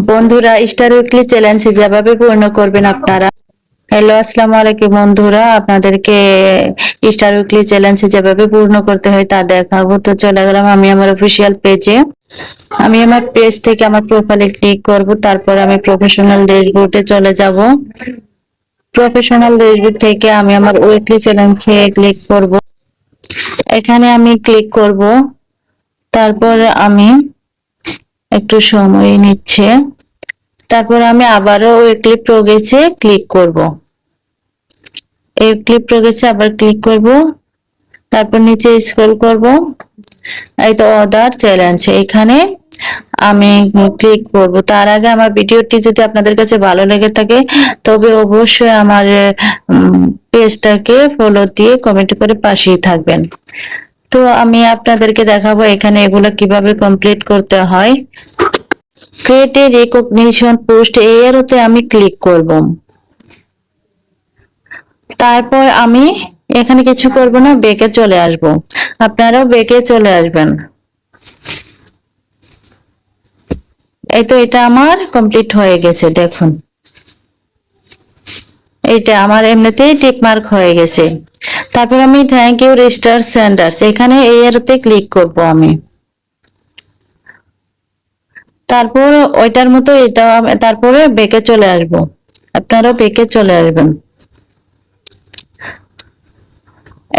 বন্ধুরা, star weekly challenge যেভাবে পূর্ণ করবেন আপনারা। হ্যালো, আসসালামু আলাইকুম বন্ধুরা, আপনাদেরকে স্টার উইকলি চ্যালেঞ্জ যেভাবে পূর্ণ করতে হয় তা দেখাবো। তো চলে গেলাম আমি আমার অফিসিয়াল পেজে। আমি আমার পেজ থেকে আমার প্রোফাইলে ক্লিক করব, তারপর আমি প্রফেশনাল ড্যাশবোর্ডে চলে যাব। প্রফেশনাল ড্যাশবোর্ড থেকে আমি আমার উইকলি চ্যালেঞ্জে ক্লিক করব। এখানে আমি ক্লিক করব, তারপর আমি একটু সময় নিচ্ছে, তারপর আমি আবারও উইকলি প্রোগ্রেসে ক্লিক করব। এই ক্লিক প্রোগ্রেসে আবার ক্লিক করব, তারপর নিচে স্ক্রল করব, এই তো অদার চ্যালেঞ্জ, এখানে আমি ক্লিক করব। তার আগে আমার ভিডিওটি যদি আপনাদের কাছে ভালো লেগে থাকে তবে অবশ্যই আমার পেজটাকে ফলো দিয়ে কমেন্ট করে পাশেই থাকবেন। তো আমি আপনাদেরকে দেখাবো এখানে এগুলো কিভাবে কমপ্লিট করতে হয়। ক্রিয়েট এ রিকগনিশন পোস্ট এরতে আমি ক্লিক করব। তারপর আমি এখানে কিছু করব না, ব্যাকে চলে আসব। আপনারাও ব্যাকে চলে আসবেন। এই তো এটা আমার কমপ্লিট হয়ে গেছে, দেখুন এইটা আমার এমনিতেই টিক মার্ক হয়ে গেছে। তারপর আমি থ্যাংক ইউ রেজিস্টার সেন্ডার্স, এখানে এই এরতে ক্লিক করব আমি। তারপর ওইটার মতো এটা, তারপরে ব্যাকে চলে আসব। আপনারাও ব্যাকে চলে আসবেন।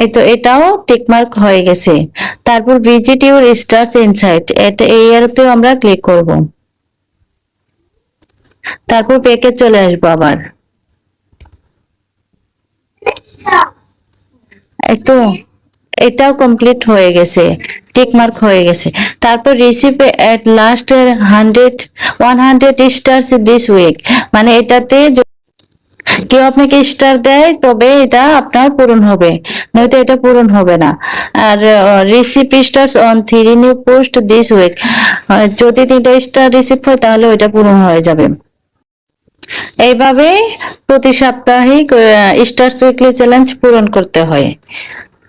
এই তো এটাও টিকমার্ক হয়ে গেছে। তারপর ভিজিট ইউর স্টার্স ইনসাইট, এটা এই এরতেও আমরা ক্লিক করব। তারপর ব্যাকে চলে আসবো আবার। এই তো এটাও কমপ্লিট হয়ে গেছে, টিক মার্ক হয়ে গেছে। তারপর receive at last 100 stars this week, মানে এটাতে কেউ আপনাকে স্টার দেয় তবে এটা আপনার পূরণ হবে, নয়তো এটা পূরণ হবে না। আর receive stars on 3 new post this week, যদি 3টা স্টার রিসিভ হয় তাহলে ওইটা পূরণ হয়ে যাবে। এইভাবে প্রতি সাপ্তাহিক স্টার উইকলি চ্যালেঞ্জ পূরণ করতে হয়।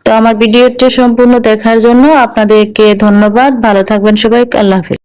তো আমার ভিডিওটি সম্পূর্ণ দেখার জন্য আপনাদেরকে ধন্যবাদ। ভালো থাকবেন সবাই, আল্লাহ হাফেজ।